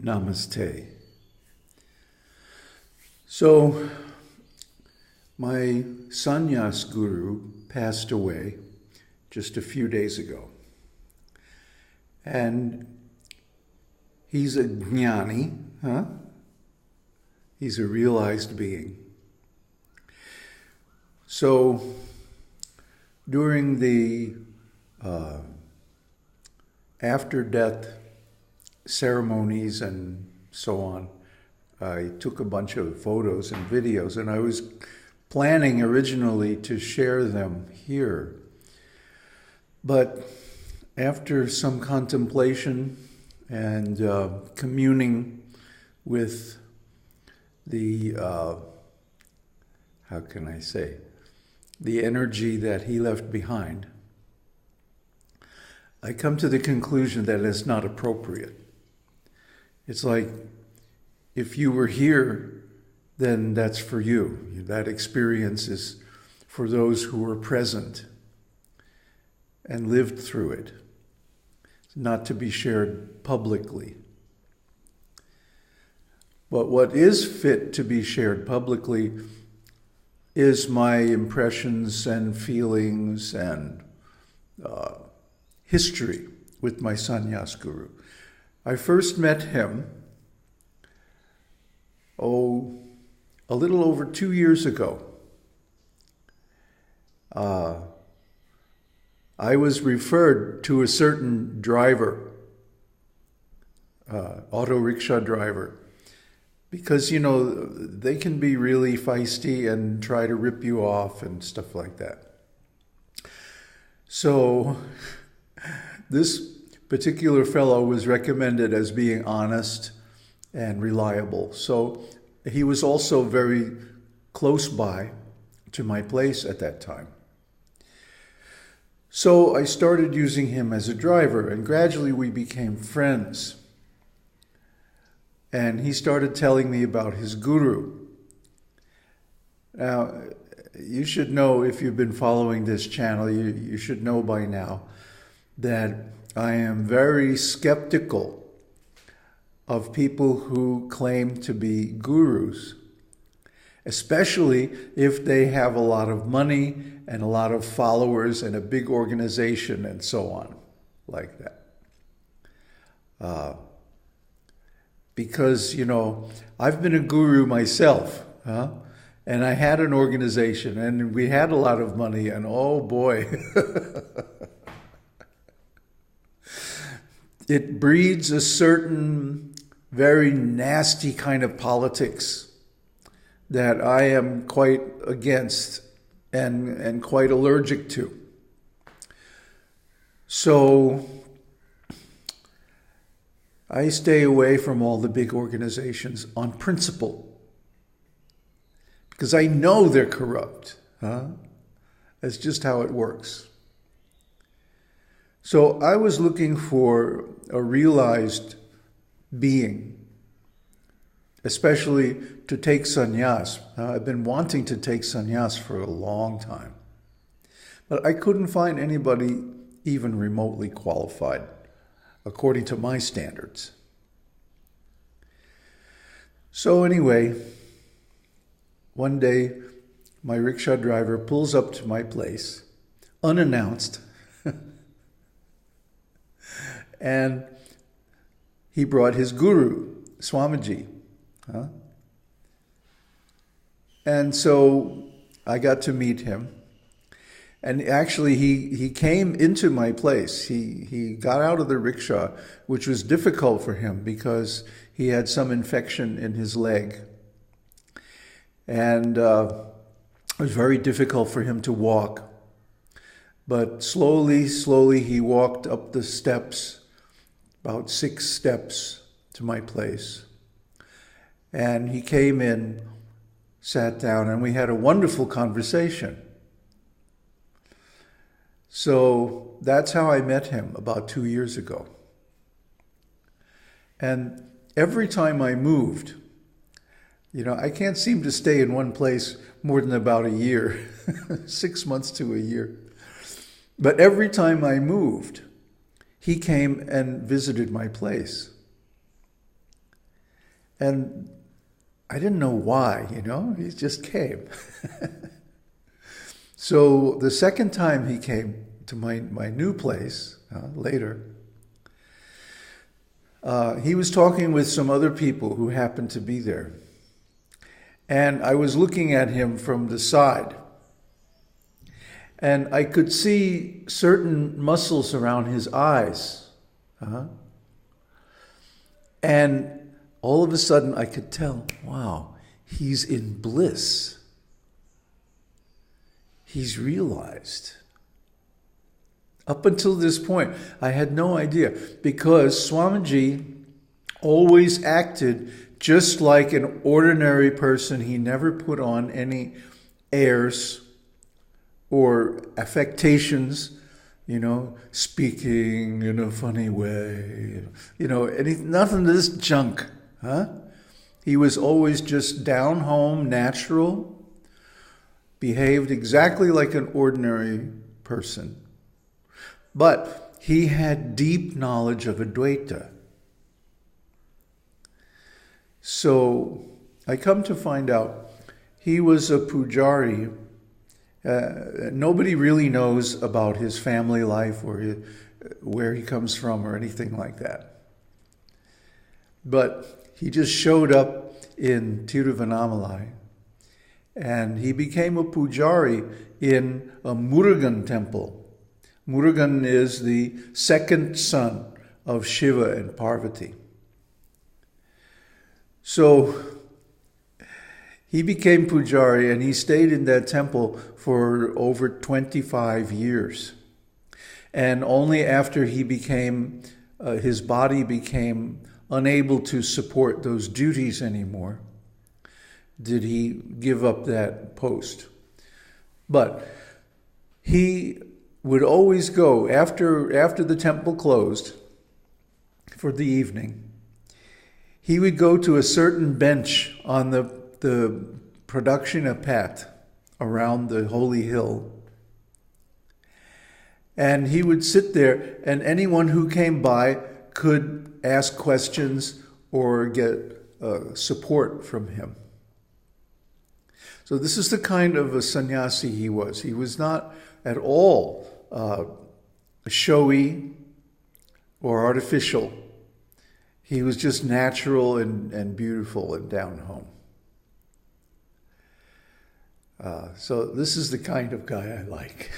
Namaste. So, my sannyasa-guru passed away just a few days ago. And he's a Jñānī, huh? He's a realized being. So, during the after-death ceremonies and so on, I took a bunch of photos and videos, and I was planning originally to share them here. But after some contemplation and communing with the, how can I say, the energy that he left behind, I come to the conclusion that it's not appropriate. It's like, if you were here, then that's for you. That experience is for those who were present and lived through it. It's not to be shared publicly. But what is fit to be shared publicly is my impressions and feelings and history with my sannyasa-guru. I first met him, a little over 2 years ago. I was referred to a certain driver, auto rickshaw driver, because, you know, they can be really feisty and try to rip you off and stuff like that. So this particular fellow was recommended as being honest and reliable. So he was also very close by to my place at that time. So I started using him as a driver, and gradually we became friends. And he started telling me about his guru. Now, you should know, if you've been following this channel, you should know by now that I am very skeptical of people who claim to be gurus, especially if they have a lot of money and a lot of followers and a big organization and so on, like that. Because, you know, I've been a guru myself, huh? And I had an organization, and we had a lot of money, and oh boy, it breeds a certain very nasty kind of politics that I am quite against and quite allergic to. So I stay away from all the big organizations on principle, because I know they're corrupt. Huh? That's just how it works. So I was looking for a realized being, especially to take sannyas. I've been wanting to take sannyas for a long time, but I couldn't find anybody even remotely qualified according to my standards. So anyway, one day my rickshaw driver pulls up to my place, unannounced, and he brought his guru, Swamiji. Huh? And so I got to meet him. And actually, he came into my place. He got out of the rickshaw, which was difficult for him because he had some infection in his leg. And it was very difficult for him to walk. But slowly, he walked up the steps, about 6 steps to my place. And he came in, sat down, and we had a wonderful conversation. So that's how I met him about 2 years ago. And every time I moved, you know, I can't seem to stay in one place more than about a year, 6 months to a year. But every time I moved, he came and visited my place. And I didn't know why, he just came. So the second time he came to my new place later, he was talking with some other people who happened to be there. And I was looking at him from the side. And I could see certain muscles around his eyes. And all of a sudden I could tell, wow, he's in bliss. He's realized. Up until this point, I had no idea, because Swamiji always acted just like an ordinary person. He never put on any airs or affectations, speaking in a funny way, nothing of this junk, He was always just down home, natural, behaved exactly like an ordinary person. But he had deep knowledge of Advaita. So I come to find out he was a pujari. Nobody really knows about his family life or where he comes from or anything like that. But he just showed up in Tiruvannamalai, and he became a pujari in a Murugan temple. Murugan is the second son of Shiva and Parvati. So he became pujari, and he stayed in that temple for over 25 years. And only after he became, his body became unable to support those duties anymore, did he give up that post. But he would always go, after the temple closed for the evening, he would go to a certain bench on the Pradakshina path around the holy hill. And he would sit there, and anyone who came by could ask questions or get support from him. So this is the kind of a sannyasi he was. He was not at all showy or artificial. He was just natural and beautiful and down home. So this is the kind of guy I like.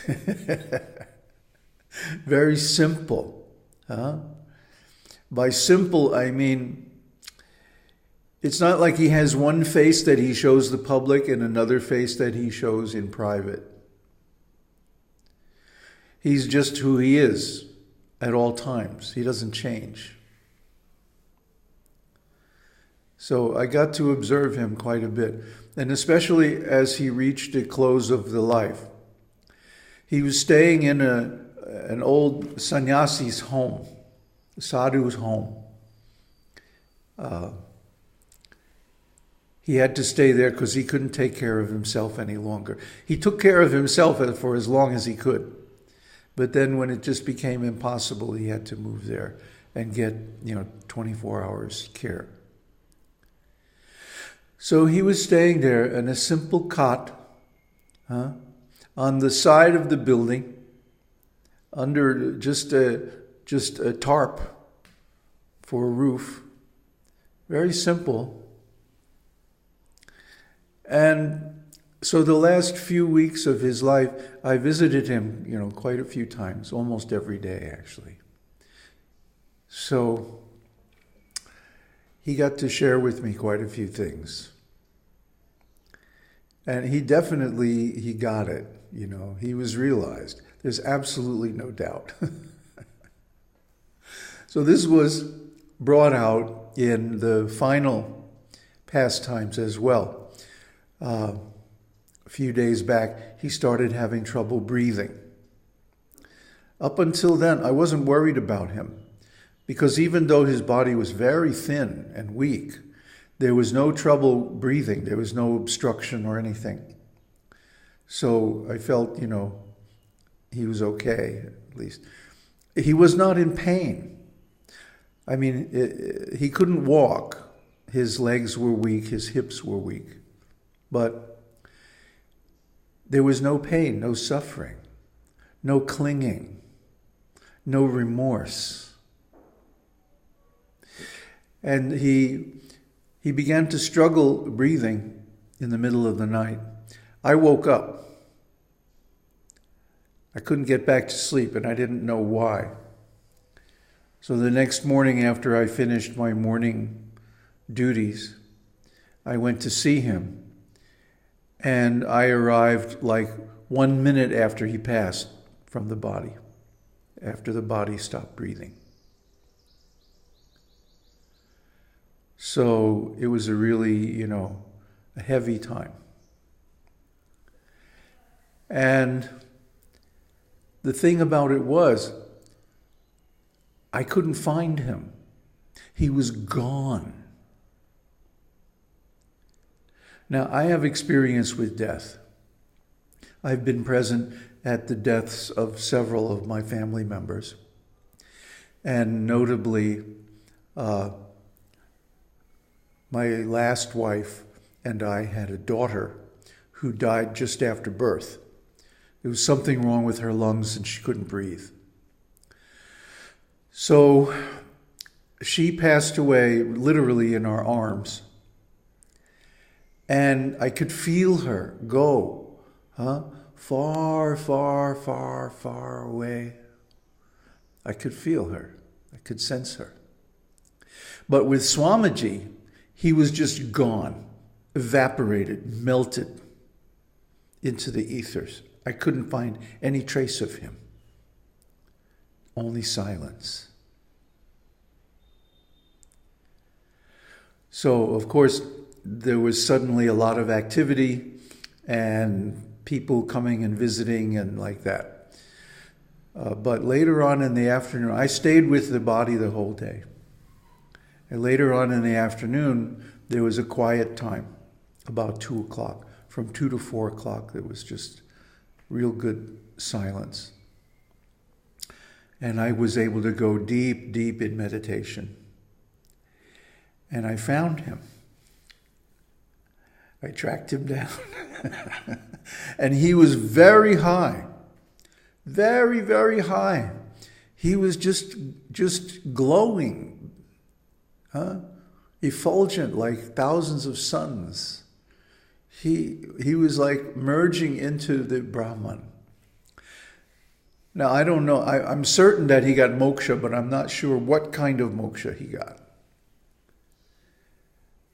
Very simple. By simple, I mean, it's not like he has one face that he shows the public and another face that he shows in private. He's just who he is at all times. He doesn't change. So I got to observe him quite a bit, and especially as he reached the close of the life. He was staying in an old sannyasi's home, a sadhu's home. He had to stay there because he couldn't take care of himself any longer. He took care of himself for as long as he could. But then when it just became impossible, he had to move there and get, 24 hours care. So he was staying there in a simple cot on the side of the building, under just a tarp for a roof. Very simple. And so the last few weeks of his life, I visited him, quite a few times, almost every day, actually. So he got to share with me quite a few things. And he got it, he was realized. There's absolutely no doubt. So this was brought out in the final pastimes as well. A few days back, he started having trouble breathing. Up until then, I wasn't worried about him, because even though his body was very thin and weak, there was no trouble breathing. There was no obstruction or anything. So I felt, he was okay, at least. He was not in pain. I mean, he couldn't walk. His legs were weak, his hips were weak. But there was no pain, no suffering, no clinging, no remorse. And he began to struggle breathing in the middle of the night. I woke up. I couldn't get back to sleep, and I didn't know why. So the next morning, after I finished my morning duties, I went to see him. And I arrived like 1 minute after he passed from the body, after the body stopped breathing. So it was a really, a heavy time. And the thing about it was, I couldn't find him. He was gone. Now, I have experience with death. I've been present at the deaths of several of my family members. And notably, my last wife and I had a daughter who died just after birth. There was something wrong with her lungs and she couldn't breathe. So she passed away literally in our arms. And I could feel her go, far, far, far, far away. I could feel her. I could sense her. But with Swamiji, he was just gone, evaporated, melted into the ethers. I couldn't find any trace of him. Only silence. So, of course, there was suddenly a lot of activity and people coming and visiting and like that. But later on in the afternoon, I stayed with the body the whole day. And later on in the afternoon, there was a quiet time, about 2 o'clock. From 2 to 4 o'clock, there was just real good silence. And I was able to go deep, deep in meditation. And I found him. I tracked him down. And he was very high. Very, very high. He was just glowing. Effulgent like thousands of suns. He was like merging into the Brahman. Now, I don't know. I'm certain that he got moksha, but I'm not sure what kind of moksha he got.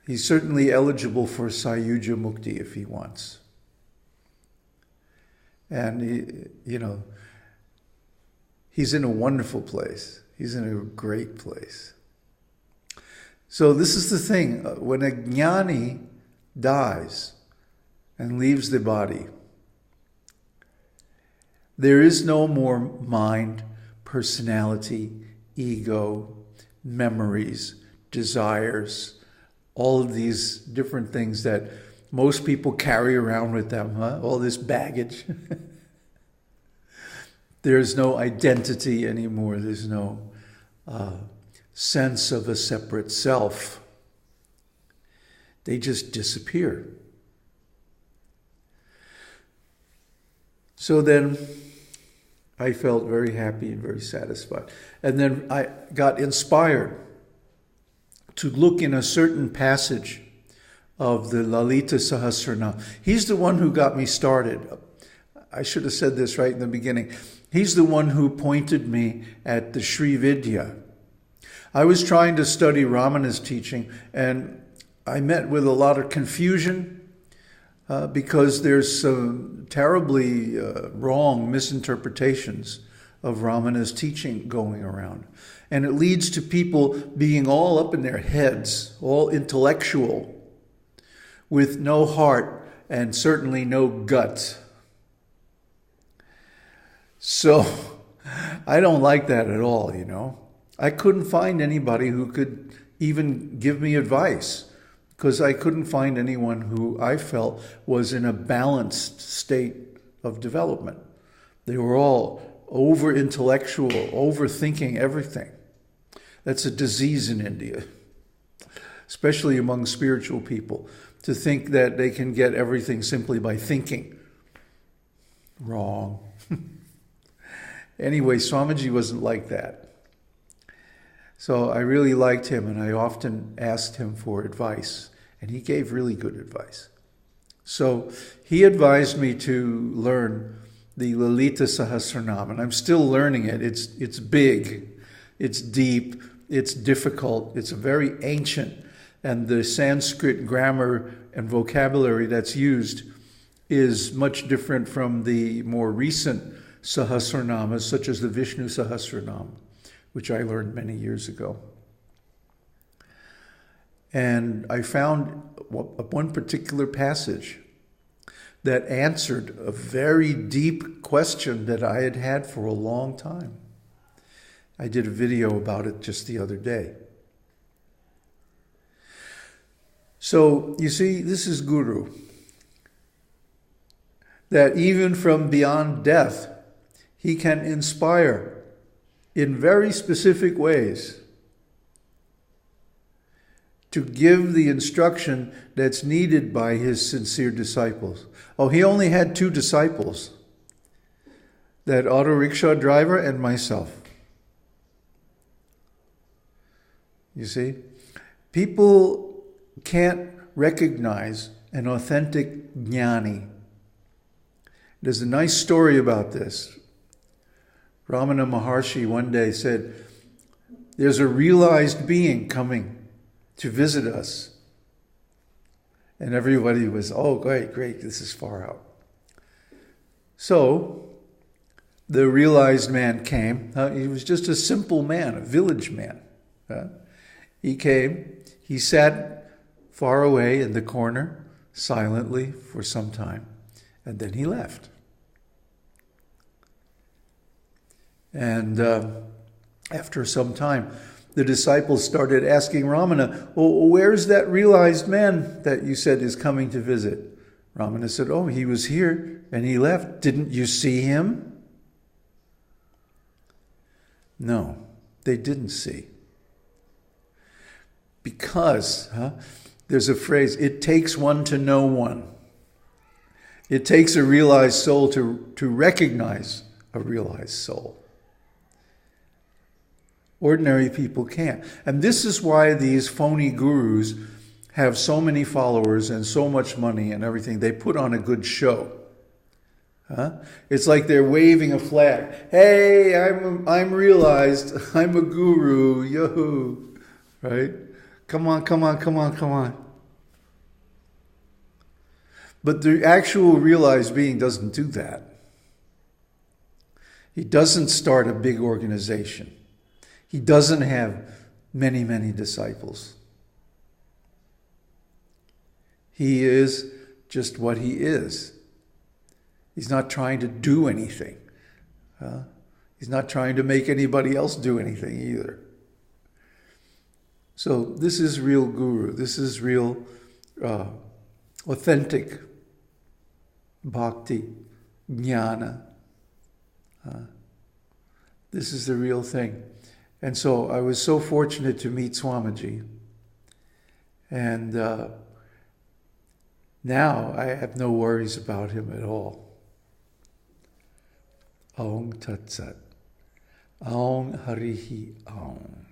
He's certainly eligible for Sayuja Mukti if he wants. And, he's in a wonderful place. He's in a great place. So this is the thing. When a Jñānī dies and leaves the body, there is no more mind, personality, ego, memories, desires, all of these different things that most people carry around with them, all this baggage. There's no identity anymore. There's no sense of a separate self. They just disappear. So then I felt very happy and very satisfied. And then I got inspired to look in a certain passage of the Lalita Sahasranam. He's the one who got me started. I should have said this right in the beginning. He's the one who pointed me at the Sri Vidya. I was trying to study Ramana's teaching, and I met with a lot of confusion because there's some terribly wrong misinterpretations of Ramana's teaching going around. And it leads to people being all up in their heads, all intellectual, with no heart and certainly no gut. So I don't like that at all, I couldn't find anybody who could even give me advice because I couldn't find anyone who I felt was in a balanced state of development. They were all over-intellectual, overthinking everything. That's a disease in India. especially among spiritual people, to think that they can get everything simply by thinking. Wrong. Anyway, Swamiji wasn't like that. So I really liked him, and I often asked him for advice, and he gave really good advice. So he advised me to learn the Lalita Sahasranam, and I'm still learning it. It's big, it's deep, it's difficult, it's very ancient, and the Sanskrit grammar and vocabulary that's used is much different from the more recent Sahasranamas, such as the Vishnu Sahasranam, which I learned many years ago. And I found one particular passage that answered a very deep question that I had had for a long time. I did a video about it just the other day. So, you see, this is Guru. That even from beyond death, he can inspire in very specific ways to give the instruction that's needed by his sincere disciples. Oh, he only had 2 disciples, that auto rickshaw driver and myself. You see, people can't recognize an authentic Jñānī. There's a nice story about this. Ramana Maharshi one day said, there's a realized being coming to visit us. And everybody was, oh, great, this is far out. So, the realized man came. He was just a simple man, a village man. He came, he sat far away in the corner, silently for some time, and then he left. And after some time, the disciples started asking Ramana, oh, where's that realized man that you said is coming to visit? Ramana said, oh, he was here and he left. Didn't you see him? No, they didn't see. Because there's a phrase, it takes one to know one. It takes a realized soul to recognize a realized soul. Ordinary people can't. And this is why these phony gurus have so many followers and so much money and everything. They put on a good show. It's like they're waving a flag. Hey, I'm realized. I'm a guru. Yo, right? Come on. But the actual realized being doesn't do that. He doesn't start a big organization. He doesn't have many, many disciples. He is just what he is. He's not trying to do anything. He's not trying to make anybody else do anything either. So this is real guru. This is real authentic bhakti, jnana. This is the real thing. And so I was so fortunate to meet Swamiji. And now I have no worries about him at all. Aum Tat Sat. Aum Harihi Aum.